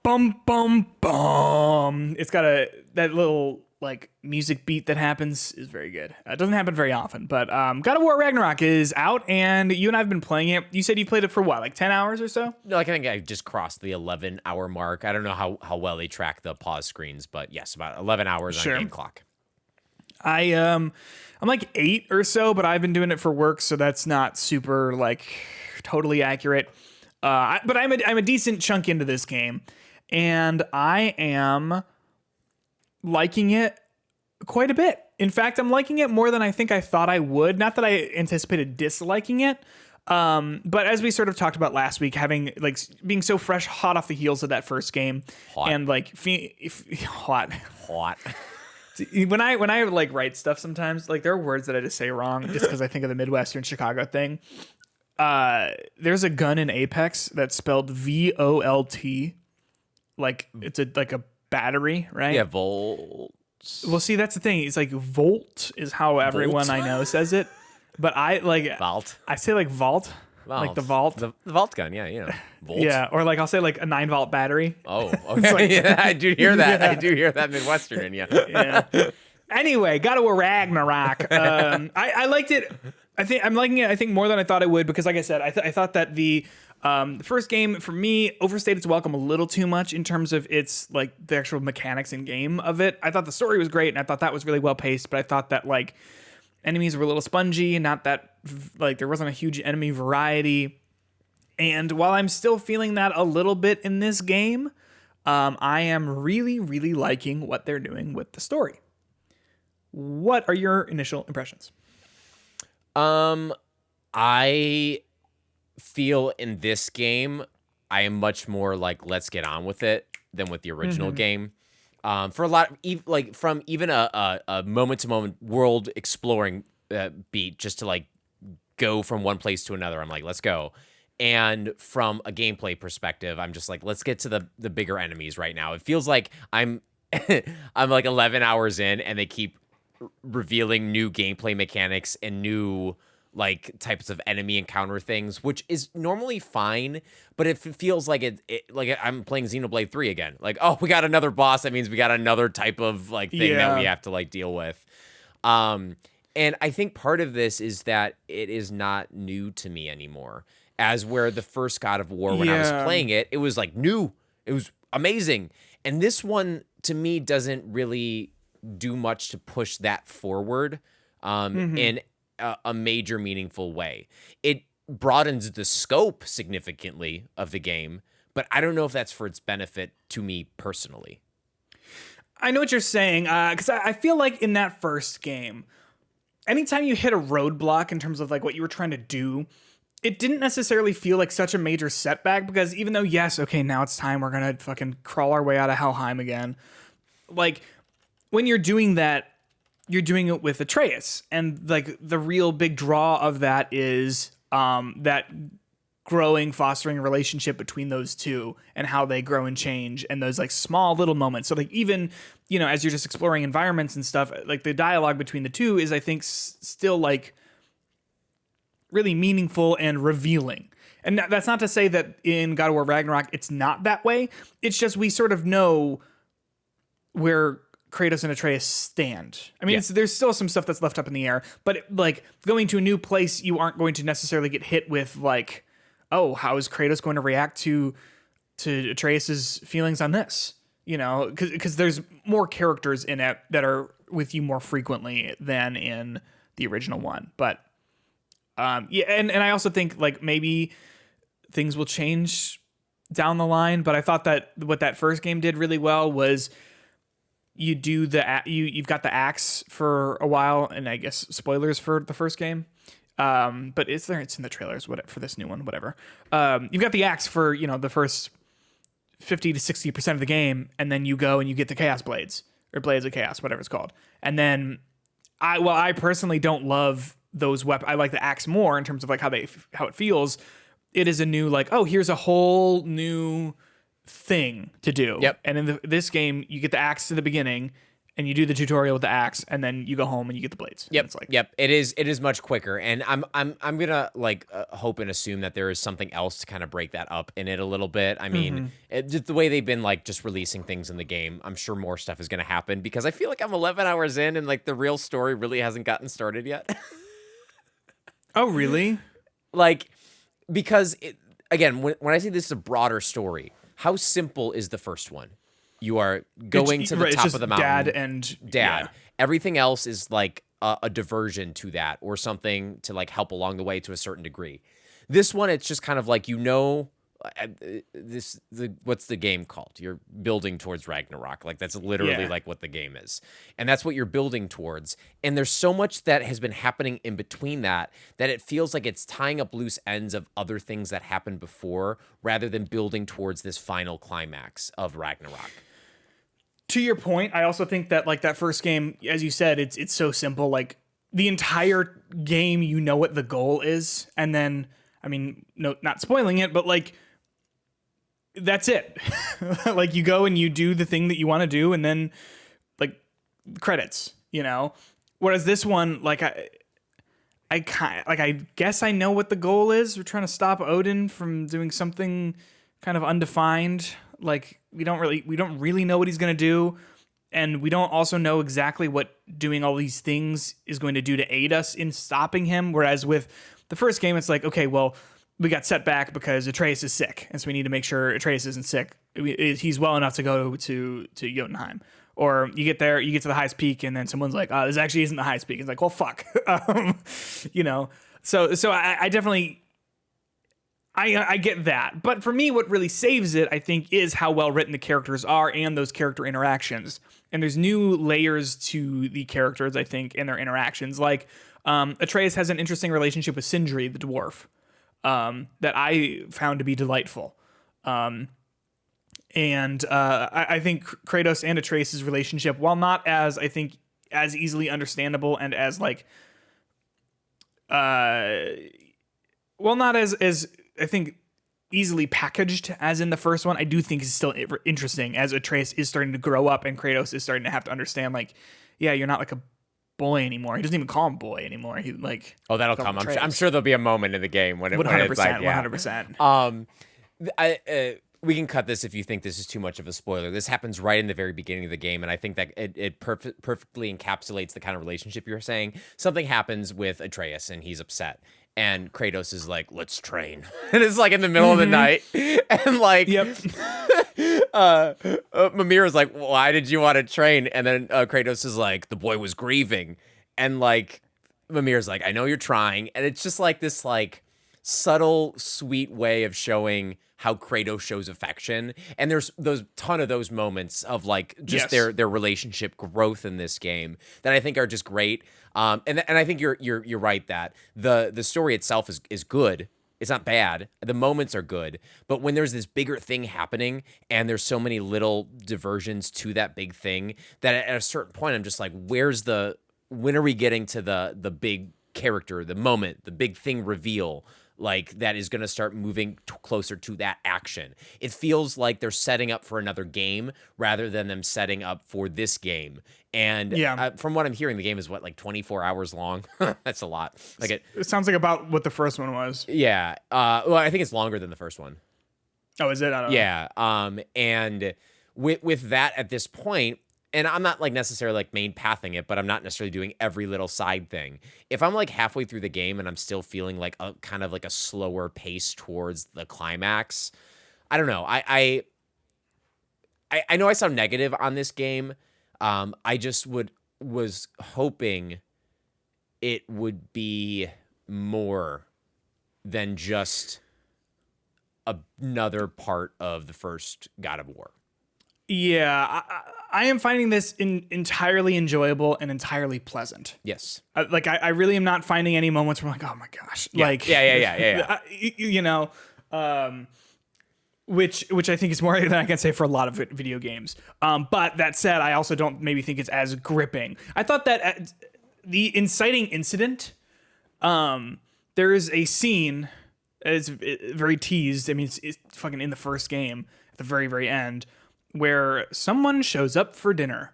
bum bum bum. It's got that little like music beat that happens is very good. It doesn't happen very often, but God of War Ragnarok is out, and you and I have been playing it. You said you played it for what, like 10 hours or so? No, like I think I just crossed the 11-hour mark. I don't know how well they track the pause screens, but yes, about 11 hours on game clock. I'm like 8 or so, but I've been doing it for work, so that's not super like totally accurate. But I'm a decent chunk into this game, and I am liking it quite a bit. In fact, I'm liking it more than I think I thought I would. Not that I anticipated disliking it, but as we sort of talked about last week, having like being so fresh, hot off the heels of that first game, and like hot. When I like write stuff sometimes, like there are words that I just say wrong just because I think of the Midwestern Chicago thing. There's a gun in Apex that's spelled VOLT, like it's like a battery, right? Yeah, volts. Well, see, that's the thing. It's like volt is how everyone I know says it, but I like vault. I say like vault. Like the vault. The vault gun, yeah, you know. Volt. Yeah, or like I'll say like a 9-volt battery. Oh, okay. Like, yeah, I do hear that. Yeah. I do hear that Midwestern in you. Yeah. Anyway, God of War Ragnarok. I liked it. I'm liking it, I think, more than I thought I would, because like I said, I thought that the first game, for me, overstayed its welcome a little too much in terms of its like the actual mechanics in game of it. I thought the story was great, and I thought that was really well paced, but I thought that like enemies were a little spongy, and not that like there wasn't a huge enemy variety. And while I'm still feeling that a little bit in this game, I am really, really liking what they're doing with the story. What are your initial impressions? I feel in this game, I am much more like, let's get on with it than with the original game. For a lot, like from even a moment to moment world exploring beat, just to like go from one place to another. I'm like, let's go. And from a gameplay perspective, I'm just like, let's get to the bigger enemies right now. It feels like I'm like 11 hours in, and they keep revealing new gameplay mechanics and new like types of enemy encounter things, which is normally fine, but if it feels like it like I'm playing Xenoblade 3 again, like, oh, we got another boss, that means we got another type of like thing that we have to like deal with. And I think part of this is that it is not new to me anymore, as where the first God of War, when I was playing it, it was like new, it was amazing, and this one to me doesn't really do much to push that forward in a major meaningful way. It broadens the scope significantly of the game, but I don't know if that's for its benefit to me personally. I know what you're saying, because I feel like in that first game, anytime you hit a roadblock in terms of like what you were trying to do, it didn't necessarily feel like such a major setback, because even though, yes, okay, now it's time, we're gonna fucking crawl our way out of Helheim again, like when you're doing that, you're doing it with Atreus, and like the real big draw of that is that growing, fostering relationship between those two, and how they grow and change, and those like small little moments. So like even, you know, as you're just exploring environments and stuff, like the dialogue between the two is, I think, still like really meaningful and revealing. And that's not to say that in God of War Ragnarok it's not that way. It's just we sort of know where Kratos and Atreus stand. I mean, there's still some stuff that's left up in the air, but like going to a new place, you aren't going to necessarily get hit with like, oh, how is Kratos going to react to Atreus's feelings on this? You know, because there's more characters in it that are with you more frequently than in the original one. But yeah, and I also think like maybe things will change down the line. But I thought that what that first game did really well was you do you've got the axe for a while, and I guess spoilers for the first game. But it's in the trailers, for this new one, whatever. You've got the axe for, you know, the first 50 to 60% of the game, and then you go and you get the Chaos Blades, or Blades of Chaos, whatever it's called. And then I personally don't love those weapons. I like the axe more in terms of like how it feels. It is a new, like, oh, here's a whole new thing to do. Yep. And in this game, you get the axe to the beginning, and you do the tutorial with the axe, and then you go home and you get the blades. Yep. It's like, Yep. It is much quicker, and I'm gonna like hope and assume that there is something else to kind of break that up in it a little bit. I mean, just the way they've been like just releasing things in the game, I'm sure more stuff is gonna happen because I feel like I'm 11 hours in and like the real story really hasn't gotten started yet. oh, really? Like, because again, when I say this is a broader story, how simple is the first one? You are going to the it's top just of the mountain. Dad. Yeah. Everything else is like a diversion to that or something to like help along the way to a certain degree. This one, it's just kind of like, what's the game called? You're building towards Ragnarok. Like that's literally like what the game is. And that's what you're building towards. And there's so much that has been happening in between that it feels like it's tying up loose ends of other things that happened before rather than building towards this final climax of Ragnarok. To your point, I also think that like that first game, as you said, it's so simple. Like the entire game, you know what the goal is, and then I mean, no, not spoiling it, but like that's it. Like you go and you do the thing that you want to do, and then like credits, you know. Whereas this one, like I guess I know what the goal is. We're trying to stop Odin from doing something kind of undefined. Like we don't really know what he's gonna do, and we don't also know exactly what doing all these things is going to do to aid us in stopping him. Whereas with the first game, it's like, okay, well, we got set back because Atreus is sick, and so we need to make sure Atreus isn't sick. He's well enough to go to Jotunheim. Or you get there, you get to the highest peak, and then someone's like, "Oh, this actually isn't the highest peak." It's like, well, fuck, you know. So I definitely. I get that. But for me, what really saves it, I think, is how well written the characters are and those character interactions. And there's new layers to the characters, I think, and their interactions. Like, Atreus has an interesting relationship with Sindri, the dwarf, that I found to be delightful. I think Kratos and Atreus' relationship, while not as, I think, as easily understandable and as, like, not as I think easily packaged as in the first one, I do think is still interesting as Atreus is starting to grow up and Kratos is starting to have to understand, like, yeah, you're not like a boy anymore. He doesn't even call him boy anymore. He like, oh, that'll come. I'm sure there'll be a moment in the game when it's like, yeah. 100%. We can cut this if you think this is too much of a spoiler. This happens right in the very beginning of the game, and I think that it perfectly encapsulates the kind of relationship you're saying. Something happens with Atreus, and he's upset. And Kratos is like, let's train. And it's like in the middle of the night. And like, Mimir is like, why did you want to train? And then Kratos is like, the boy was grieving. And like, Mimir's like, I know you're trying. And it's just like this like subtle, sweet way of showing how Kratos shows affection. And there's those ton of those moments of like just their relationship growth in this game that I think are just great. And I think you're right that the story itself is good. It's not bad. The moments are good. But when there's this bigger thing happening and there's so many little diversions to that big thing that at a certain point I'm just like, when are we getting to the big character, the moment, the big thing reveal? Like that is going to start moving closer to that action. It feels like they're setting up for another game rather than them setting up for this game. And from what I'm hearing, the game is like 24 hours long. That's a lot. Like it sounds like about what the first one was. Yeah. Well, I think it's longer than the first one. Oh, is it? I don't know. Yeah. And with that at this point, and I'm not like necessarily like main pathing it, but I'm not necessarily doing every little side thing. If I'm like halfway through the game and I'm still feeling like a kind of like a slower pace towards the climax, I don't know. I know I sound negative on this game. I just was hoping it would be more than just another part of the first God of War. Yeah, I am finding this entirely enjoyable and entirely pleasant. Yes. I really am not finding any moments where I'm like, oh my gosh. Yeah. Like, yeah. You know, which I think is more than I can say for a lot of video games. But that said, I also don't maybe think it's as gripping. I thought that the inciting incident, there is a scene, it's very teased. I mean, it's fucking in the first game at the very, very end, where someone shows up for dinner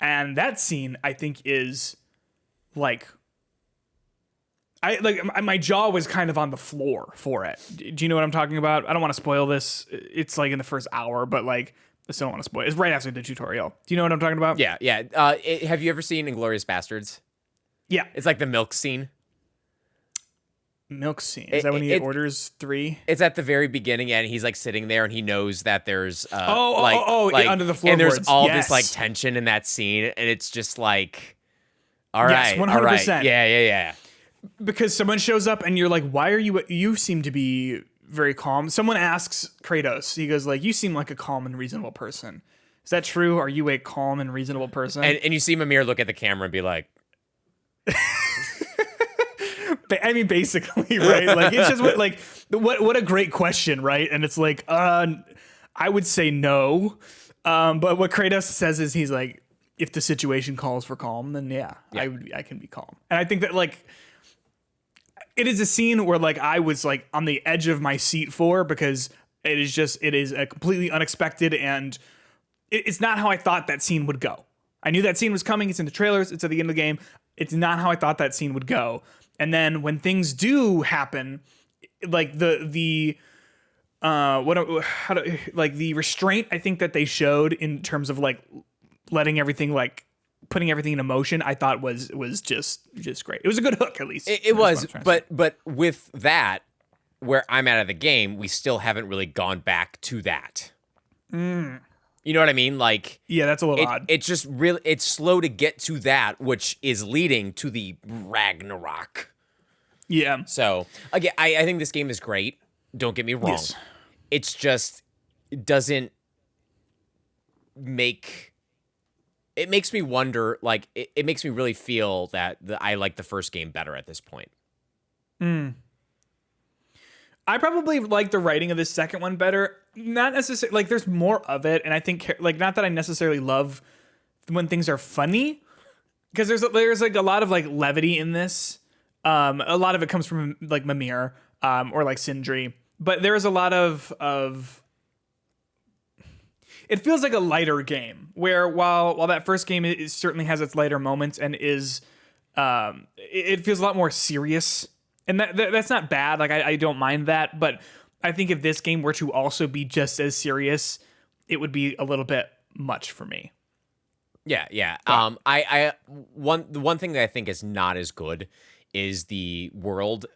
And that scene, I think, is like, my jaw was kind of on the floor for it. Do you know what I'm talking about? I don't want to spoil this. It's like in the first hour, but like, I still don't want to spoil it. It's right after the tutorial. Do you know what I'm talking about? Yeah, yeah. Have you ever seen Inglourious Bastards? Yeah. It's like the milk scene. Milk scene. Is that when he orders 3? It's at the very beginning, and he's like sitting there, and he knows that there's under the floorboards. And there's all this like tension in that scene, and it's just like, all right, 100%. all right. Yeah. Because someone shows up, and you're like, why are you seem to be very calm. Someone asks Kratos, he goes like, you seem like a calm and reasonable person. Is that true? Are you a calm and reasonable person? And you see Mimir look at the camera and be like, I mean, basically, right? Like, it's just what a great question, right? And it's like, I would say no. But what Kratos says is, he's like, if the situation calls for calm, then yeah. I can be calm. And I think that like, it is a scene where like I was like on the edge of my seat because it is a completely unexpected, and it's not how I thought that scene would go. I knew that scene was coming. It's in the trailers. It's at the end of the game. It's not how I thought that scene would go. And then when things do happen, like the restraint I think that they showed in terms of like letting everything, like putting everything in motion, I thought was just great. It was a good hook, at least. It was, but with that, where I'm at of the game, we still haven't really gone back to that. You know what I mean? Like, yeah, that's a little odd. It's just really, it's slow to get to that, which is leading to the Ragnarok. Yeah. So again, I think this game is great. Don't get me wrong. Yes. It's just, it doesn't make. It makes me wonder, like, it makes me really feel that I like the first game better at this point. I probably like the writing of the second one better. Not necessarily, like, there's more of it, and I think, like, not that I necessarily love when things are funny, because there's like a lot of like levity in this. A lot of it comes from like Mimir, or like Sindri, but there's a lot of it feels like a lighter game, where while that first game certainly has its lighter moments and is it feels a lot more serious, and that's not bad. Like, I don't mind that, but I think if this game were to also be just as serious, it would be a little bit much for me. Yeah. The one thing that I think is not as good is the world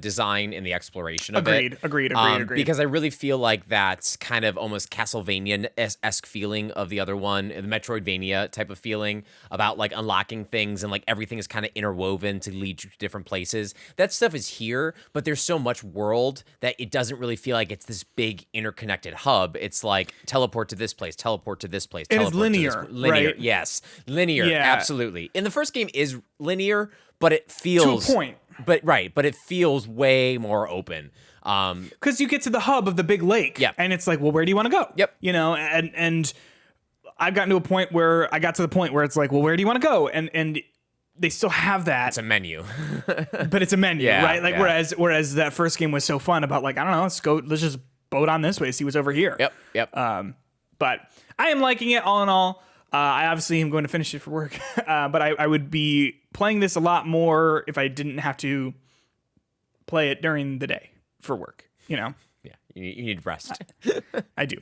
design and the exploration of it. Agreed. Because I really feel like that's kind of almost Castlevania-esque feeling of the other one, the Metroidvania type of feeling about like unlocking things and like everything is kind of interwoven to lead you to different places. That stuff is here, but there's so much world that it doesn't really feel like it's this big interconnected hub. It's like teleport to this place, teleport to this place. It is linear, linear, right? Yes, linear, Yeah. absolutely. In the first game is linear, but it feels to a point. But it feels way more open. Because you get to the hub of the big lake, and it's like, well, where do you want to go? Yep. You know, and I've gotten to a point where it's like, well, where do you want to go? And they still have that. It's a menu. But it's a menu, right? Like, whereas that first game was so fun about like, I don't know, let's just boat on this way, see what's over here. Yep. But I am liking it all in all. I obviously am going to finish it for work, but I would be playing this a lot more if I didn't have to play it during the day for work, you know? Yeah, you need rest. I do.